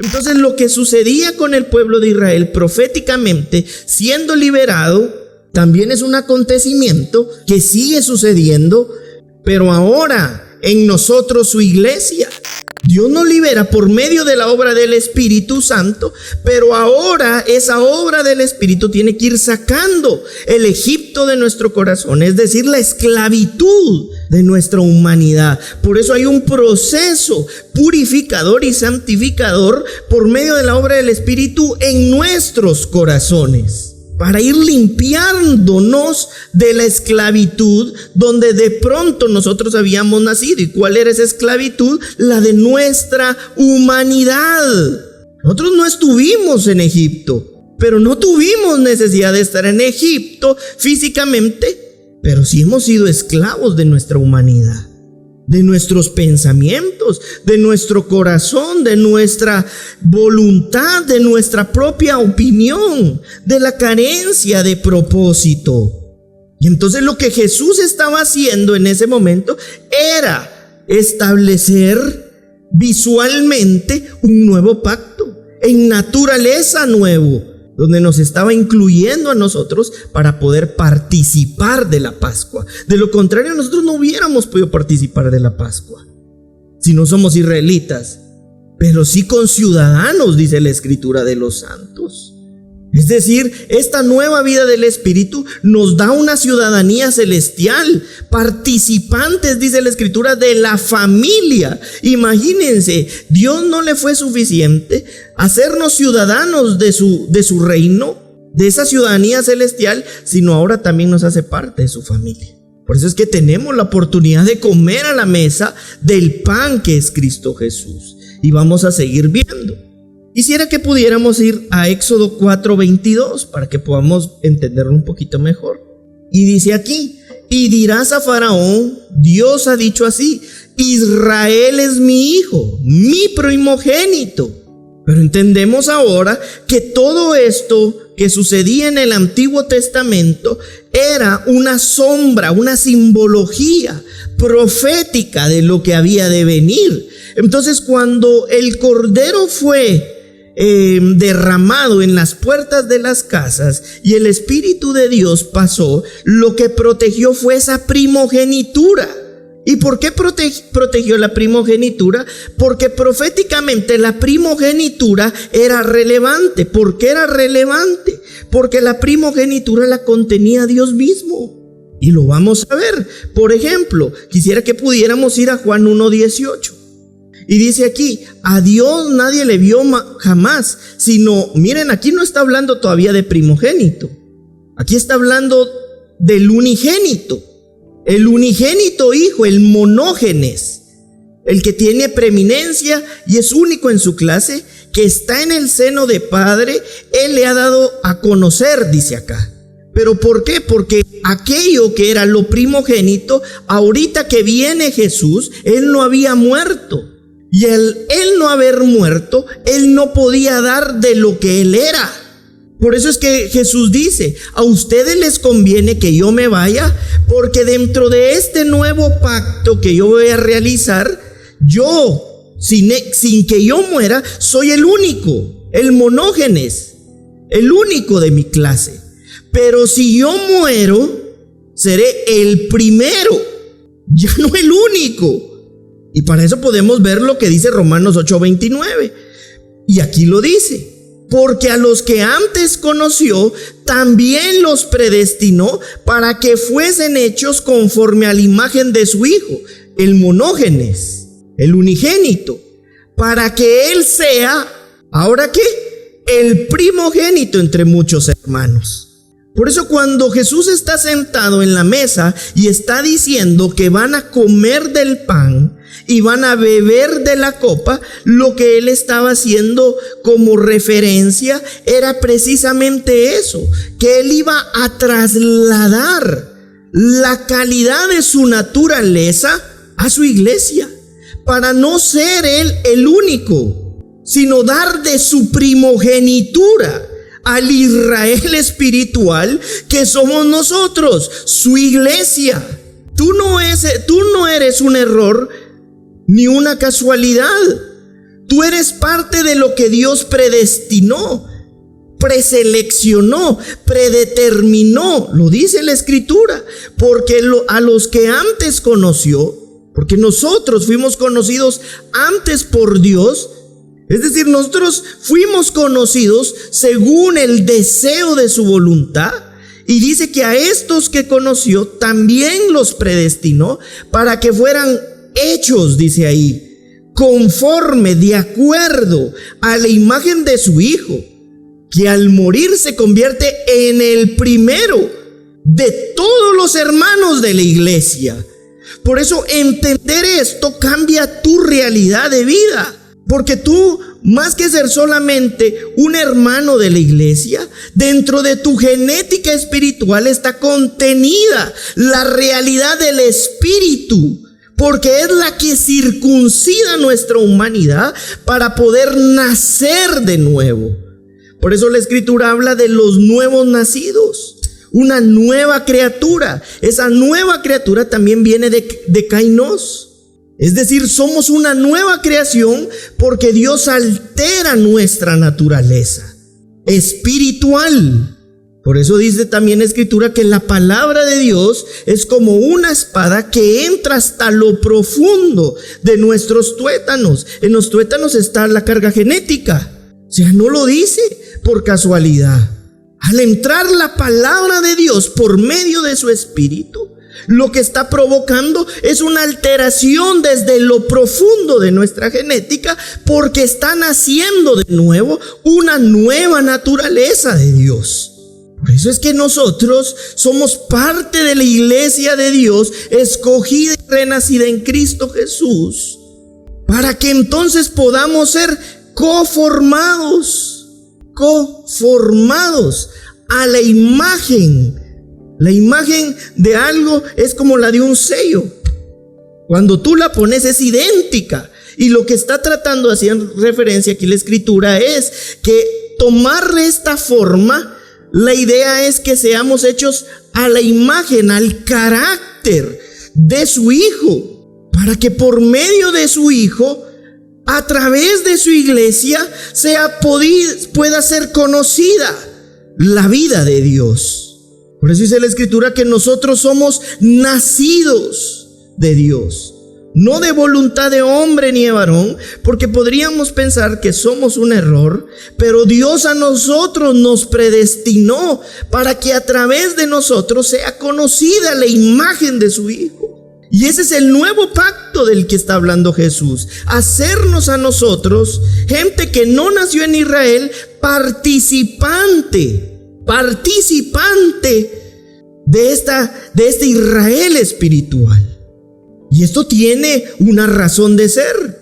Entonces lo que sucedía con el pueblo de Israel proféticamente siendo liberado también es un acontecimiento que sigue sucediendo, pero ahora en nosotros, su iglesia. Dios nos libera por medio de la obra del Espíritu Santo, pero ahora esa obra del Espíritu tiene que ir sacando el Egipto de nuestro corazón, es decir, la esclavitud de nuestra humanidad. Por eso hay un proceso purificador y santificador por medio de la obra del Espíritu en nuestros corazones, para ir limpiándonos de la esclavitud donde de pronto nosotros habíamos nacido. ¿Y cuál era esa esclavitud? La de nuestra humanidad. Nosotros no estuvimos en Egipto, pero no tuvimos necesidad de estar en Egipto físicamente, pero sí hemos sido esclavos de nuestra humanidad, de nuestros pensamientos, de nuestro corazón, de nuestra voluntad, de nuestra propia opinión, de la carencia de propósito. Y entonces lo que Jesús estaba haciendo en ese momento era establecer visualmente un nuevo pacto, en naturaleza nuevo, donde nos estaba incluyendo a nosotros para poder participar de la Pascua. De lo contrario, nosotros no hubiéramos podido participar de la Pascua si no somos israelitas, pero sí conciudadanos, dice la Escritura, de los santos. Es decir, esta nueva vida del Espíritu nos da una ciudadanía celestial, participantes, dice la Escritura, de la familia. Imagínense, Dios no le fue suficiente hacernos ciudadanos de su reino, de esa ciudadanía celestial, sino ahora también nos hace parte de su familia. Por eso es que tenemos la oportunidad de comer a la mesa del pan que es Cristo Jesús. Y vamos a seguir viendo. Quisiera que pudiéramos ir a Éxodo 4:22 para que podamos entenderlo un poquito mejor. Y dice aquí: y dirás a Faraón, Dios ha dicho así, Israel es mi hijo, mi primogénito. Pero entendemos ahora que todo esto que sucedía en el Antiguo Testamento era una sombra, una simbología profética de lo que había de venir. Entonces, cuando el cordero fue derramado en las puertas de las casas y el Espíritu de Dios pasó, lo que protegió fue esa primogenitura. ¿Y por qué protegió la primogenitura? Porque proféticamente la primogenitura era relevante. ¿Por qué era relevante? Porque la primogenitura la contenía Dios mismo. Y lo vamos a ver. Por ejemplo, quisiera que pudiéramos ir a Juan 1:18. Y dice aquí: a Dios nadie le vio jamás, sino, miren, aquí no está hablando todavía de primogénito. Aquí está hablando del unigénito. El unigénito hijo, el monógenes, el que tiene preeminencia y es único en su clase, que está en el seno de Padre, Él le ha dado a conocer, dice acá. ¿Pero por qué? Porque aquello que era lo primogénito, ahorita que viene Jesús, Él no había muerto. Y él no haber muerto, Él no podía dar de lo que Él era. Por eso es que Jesús dice: a ustedes les conviene que yo me vaya, porque dentro de este nuevo pacto que yo voy a realizar, yo, sin que yo muera, soy el único, el monógenes, el único de mi clase. Pero si yo muero, seré el primero, ya no el único. Y para eso podemos ver lo que dice Romanos 8:29. Y aquí lo dice: porque a los que antes conoció, también los predestinó para que fuesen hechos conforme a la imagen de su Hijo, el monógenes, el unigénito, para que Él sea, ¿ahora qué? El primogénito entre muchos hermanos. Por eso cuando Jesús está sentado en la mesa y está diciendo que van a comer del pan y van a beber de la copa, lo que Él estaba haciendo como referencia era precisamente eso, que Él iba a trasladar la calidad de su naturaleza a su iglesia, para no ser Él el único, sino dar de su primogenitura al Israel espiritual que somos nosotros, su iglesia. Tú no eres un error ni una casualidad. Tú eres parte de lo que Dios predestinó, preseleccionó, predeterminó, lo dice la Escritura, porque a los que antes conoció, porque nosotros fuimos conocidos antes por Dios, es decir, nosotros fuimos conocidos según el deseo de su voluntad, y dice que a estos que conoció también los predestinó para que fueran hechos, dice ahí, conforme, de acuerdo a la imagen de su Hijo, que al morir se convierte en el primero de todos los hermanos de la iglesia. Por eso entender esto cambia tu realidad de vida, porque tú, más que ser solamente un hermano de la iglesia, dentro de tu genética espiritual está contenida la realidad del Espíritu, porque es la que circuncida nuestra humanidad para poder nacer de nuevo. Por eso la Escritura habla de los nuevos nacidos, una nueva criatura. Esa nueva criatura también viene de Kainos. Es decir, somos una nueva creación porque Dios altera nuestra naturaleza espiritual. Por eso dice también la Escritura que la palabra de Dios es como una espada que entra hasta lo profundo de nuestros tuétanos. En los tuétanos está la carga genética. O sea, no lo dice por casualidad. Al entrar la palabra de Dios por medio de su Espíritu, lo que está provocando es una alteración desde lo profundo de nuestra genética, porque está naciendo de nuevo una nueva naturaleza de Dios. Por eso es que nosotros somos parte de la iglesia de Dios, escogida y renacida en Cristo Jesús, para que entonces podamos ser conformados a la imagen. La imagen de algo es como la de un sello. Cuando tú la pones es idéntica. Y lo que está tratando de hacer referencia aquí la Escritura es que tomarle esta forma, la idea es que seamos hechos a la imagen, al carácter de su Hijo, para que por medio de su Hijo, a través de su iglesia, pueda ser conocida la vida de Dios. Por eso dice la Escritura que nosotros somos nacidos de Dios, no de voluntad de hombre ni de varón, porque podríamos pensar que somos un error, pero Dios a nosotros nos predestinó para que a través de nosotros sea conocida la imagen de su Hijo. Y ese es el nuevo pacto del que está hablando Jesús, hacernos a nosotros, gente que no nació en Israel, participante de este Israel espiritual. Y esto tiene una razón de ser,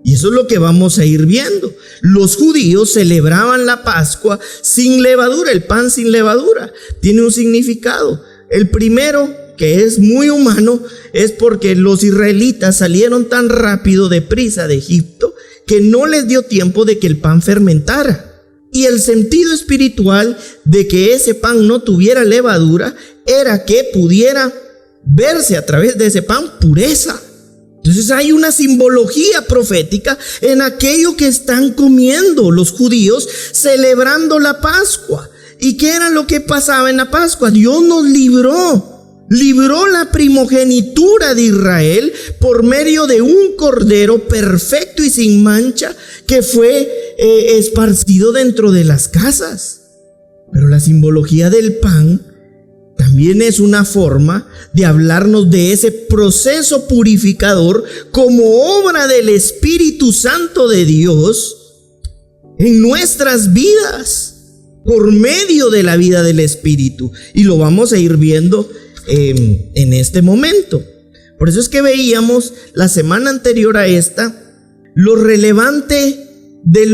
y eso es lo que vamos a ir viendo. Los judíos celebraban la Pascua sin levadura, el pan sin levadura. Tiene un significado. El primero, que es muy humano, es porque los israelitas salieron tan rápido, deprisa de Egipto, que no les dio tiempo de que el pan fermentara. Y el sentido espiritual de que ese pan no tuviera levadura era que pudiera verse a través de ese pan pureza. Entonces hay una simbología profética en aquello que están comiendo los judíos celebrando la Pascua. ¿Y qué era lo que pasaba en la Pascua? Dios nos libró la primogenitura de Israel por medio de un cordero perfecto y sin mancha que fue esparcido dentro de las casas. Pero la simbología del pan también es una forma de hablarnos de ese proceso purificador como obra del Espíritu Santo de Dios en nuestras vidas por medio de la vida del Espíritu. Y lo vamos a ir viendo en este momento. Por eso es que veíamos la semana anterior a esta lo relevante de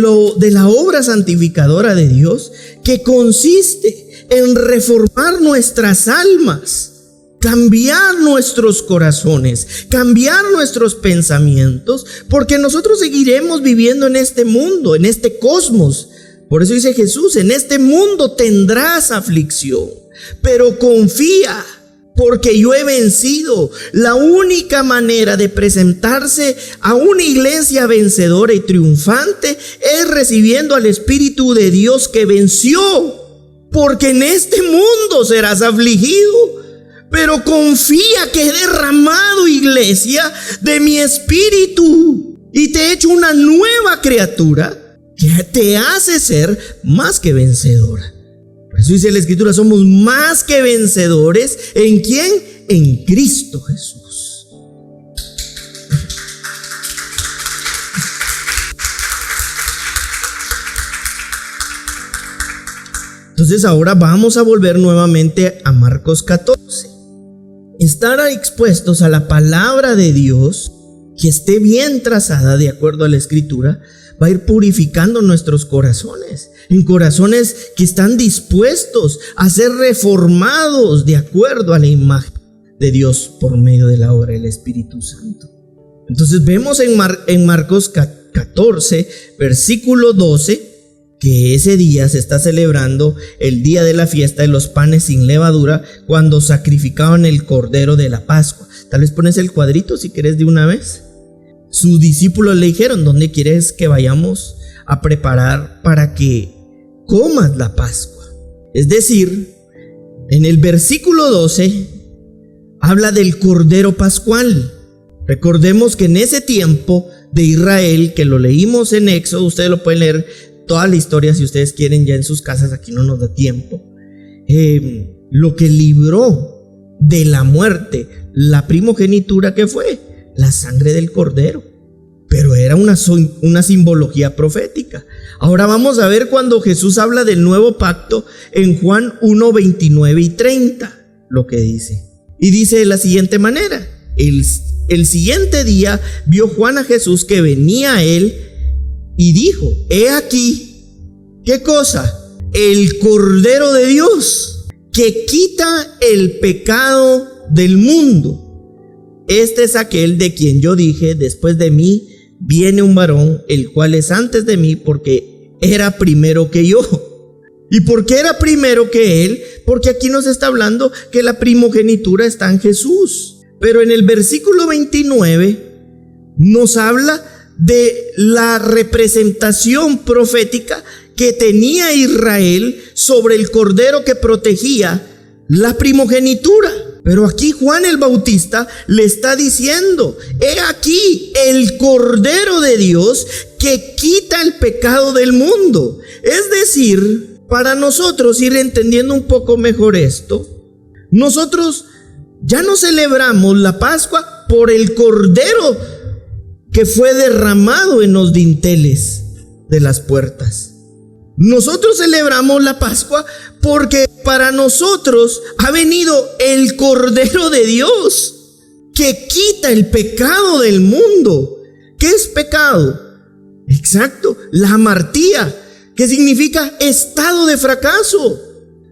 la obra santificadora de Dios, que consiste en reformar nuestras almas, cambiar nuestros corazones, cambiar nuestros pensamientos, porque nosotros seguiremos viviendo en este mundo, en este cosmos. Por eso dice Jesús: en este mundo tendrás aflicción, pero confía, porque yo he vencido. La única manera de presentarse a una iglesia vencedora y triunfante es recibiendo al Espíritu de Dios que venció. Porque en este mundo serás afligido, pero confía que he derramado, iglesia, de mi Espíritu y te he hecho una nueva criatura que te hace ser más que vencedora. Por eso dice la Escritura, somos más que vencedores. ¿En quién? En Cristo Jesús. Entonces ahora vamos a volver nuevamente a Marcos 14. Estar expuestos a la palabra de Dios, que esté bien trazada de acuerdo a la Escritura, va a ir purificando nuestros corazones, en corazones que están dispuestos a ser reformados de acuerdo a la imagen de Dios por medio de la obra del Espíritu Santo. Entonces vemos en Marcos 14, versículo 12, que ese día se está celebrando el día de la fiesta de los panes sin levadura, cuando sacrificaban el cordero de la Pascua. Tal vez pones el cuadrito si quieres de una vez. Sus discípulos le dijeron: ¿dónde quieres que vayamos a preparar para que comas la Pascua? Es decir, en el versículo 12 habla del cordero pascual. Recordemos que en ese tiempo de Israel, que lo leímos en Éxodo, ustedes lo pueden leer toda la historia si ustedes quieren ya en sus casas, aquí no nos da tiempo. Lo que libró de la muerte la primogenitura, ¿qué fue? La sangre del cordero. Pero era una simbología profética. Ahora vamos a ver cuando Jesús habla del nuevo pacto en Juan 1, 29 y 30, lo que dice. Y dice de la siguiente manera: el siguiente día vio Juan a Jesús que venía a él y dijo: he aquí, ¿qué cosa? El Cordero de Dios, que quita el pecado del mundo. Este es aquel de quien yo dije: después de mí viene un varón, el cual es antes de mí, porque era primero que yo. ¿Y por qué era primero que él? Porque aquí nos está hablando que la primogenitura está en Jesús. Pero en el versículo 29 nos habla de la representación profética que tenía Israel sobre el cordero que protegía la primogenitura. Pero aquí Juan el Bautista le está diciendo: he aquí el Cordero de Dios que quita el pecado del mundo. Es decir, para nosotros ir entendiendo un poco mejor esto, nosotros ya no celebramos la Pascua por el Cordero que fue derramado en los dinteles de las puertas. Nosotros celebramos la Pascua porque para nosotros ha venido el Cordero de Dios que quita el pecado del mundo. ¿Qué es pecado? Exacto, la amartía, que significa estado de fracaso.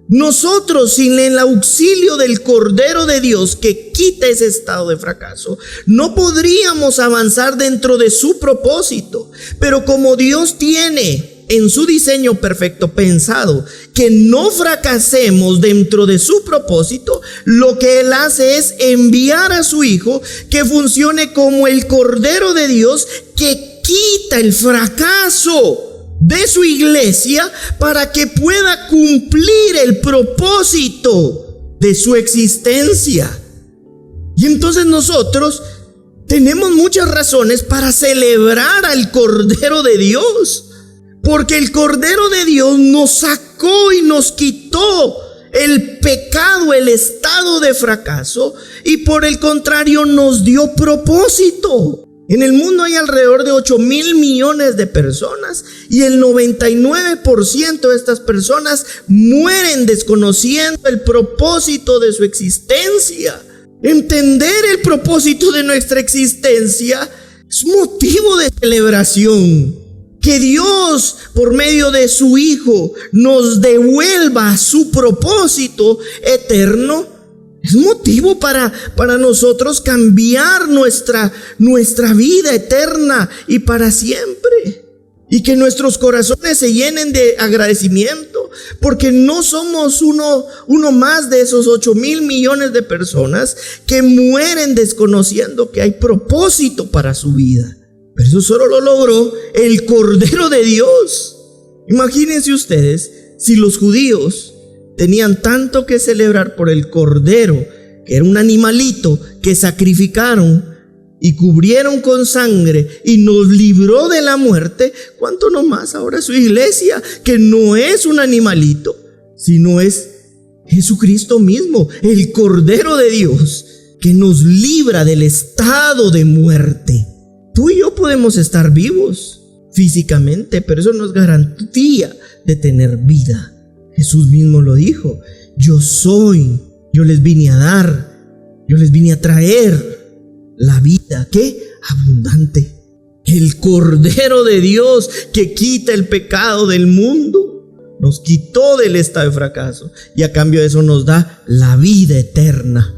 Nosotros, sin el auxilio del Cordero de Dios que quita ese estado de fracaso, no podríamos avanzar dentro de su propósito. Pero como Dios tiene en su diseño perfecto pensado que no fracasemos dentro de su propósito, lo que Él hace es enviar a su Hijo que funcione como el Cordero de Dios que quita el fracaso de su iglesia para que pueda cumplir el propósito de su existencia. Y entonces nosotros tenemos muchas razones para celebrar al Cordero de Dios, porque el Cordero de Dios nos sacó y nos quitó el pecado, el estado de fracaso, y por el contrario nos dio propósito. En el mundo hay alrededor de 8,000 millones de personas y el 99% de estas personas mueren desconociendo el propósito de su existencia. Entender el propósito de nuestra existencia es motivo de celebración. Que Dios, por medio de su Hijo, nos devuelva su propósito eterno, es motivo para nosotros cambiar nuestra vida eterna y para siempre. Y que nuestros corazones se llenen de agradecimiento porque no somos uno más de esos 8,000 millones de personas que mueren desconociendo que hay propósito para su vida. Pero eso solo lo logró el Cordero de Dios. Imagínense ustedes si los judíos tenían tanto que celebrar por el Cordero, que era un animalito que sacrificaron y cubrieron con sangre y nos libró de la muerte, ¿cuánto no más ahora su iglesia, que no es un animalito, sino es Jesucristo mismo, el Cordero de Dios, que nos libra del estado de muerte? Tú y yo podemos estar vivos físicamente, pero eso no es garantía de tener vida. Jesús mismo lo dijo: yo soy, yo les vine a dar, yo les vine a traer la vida, ¿qué? Abundante. El Cordero de Dios que quita el pecado del mundo, nos quitó del estado de fracaso y a cambio de eso nos da la vida eterna.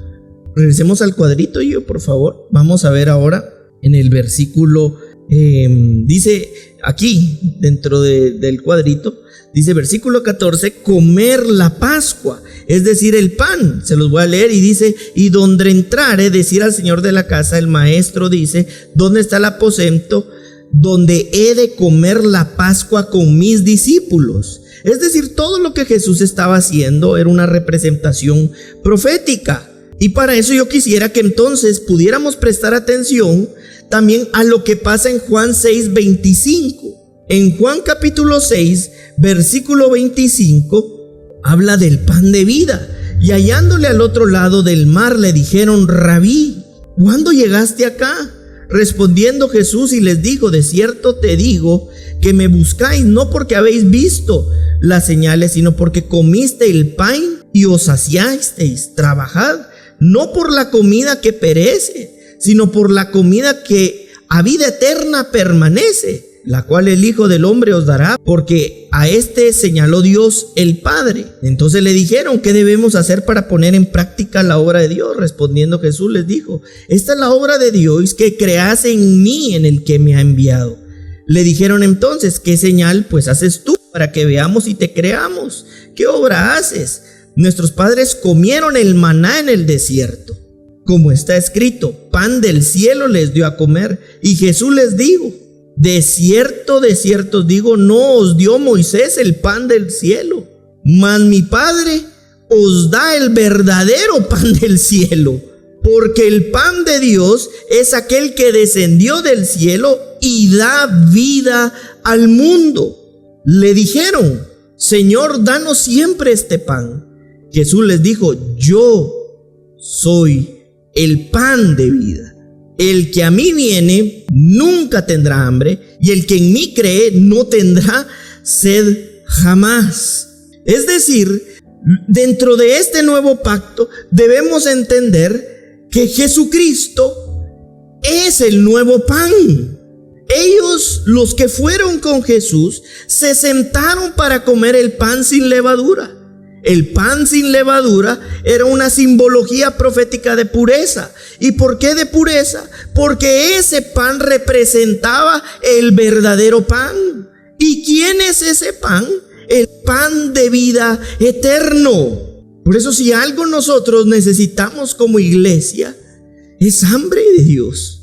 Regresemos al cuadrito, por favor. Vamos a ver ahora en el versículo, dice aquí dentro del cuadrito, dice versículo 14, comer la Pascua, es decir, el pan. Se los voy a leer y dice: y donde entrare, decir al señor de la casa, el maestro dice: ¿dónde está el aposento donde he de comer la Pascua con mis discípulos? Es decir, todo lo que Jesús estaba haciendo era una representación profética. Y para eso yo quisiera que entonces pudiéramos prestar atención también a lo que pasa en Juan 6:25. En Juan capítulo 6, versículo 25, habla del pan de vida. Y hallándole al otro lado del mar le dijeron: Rabí, ¿cuándo llegaste acá? Respondiendo Jesús y les dijo: de cierto te digo que me buscáis no porque habéis visto las señales, sino porque comiste el pan y os saciasteis. Trabajad no por la comida que perece, sino por la comida que a vida eterna permanece, la cual el Hijo del Hombre os dará, porque a este señaló Dios el Padre. Entonces le dijeron: ¿qué debemos hacer para poner en práctica la obra de Dios? Respondiendo Jesús les dijo: esta es la obra de Dios, que creas en mí, en el que me ha enviado. Le dijeron entonces: ¿qué señal pues haces tú para que veamos y te creamos? ¿Qué obra haces? Nuestros padres comieron el maná en el desierto, como está escrito: pan del cielo les dio a comer. Y Jesús les dijo: de cierto os digo, no os dio Moisés el pan del cielo, mas mi Padre os da el verdadero pan del cielo. Porque el pan de Dios es aquel que descendió del cielo y da vida al mundo. Le dijeron: Señor, danos siempre este pan. Jesús les dijo: yo soy el pan de vida. El que a mí viene nunca tendrá hambre, y el que en mí cree no tendrá sed jamás. Es decir, dentro de este nuevo pacto debemos entender que Jesucristo es el nuevo pan. Ellos, los que fueron con Jesús, se sentaron para comer el pan sin levadura. El pan sin levadura era una simbología profética de pureza. ¿Y por qué de pureza? Porque ese pan representaba el verdadero pan. ¿Y quién es ese pan? El pan de vida eterno. Por eso, si algo nosotros necesitamos como iglesia, es hambre de Dios.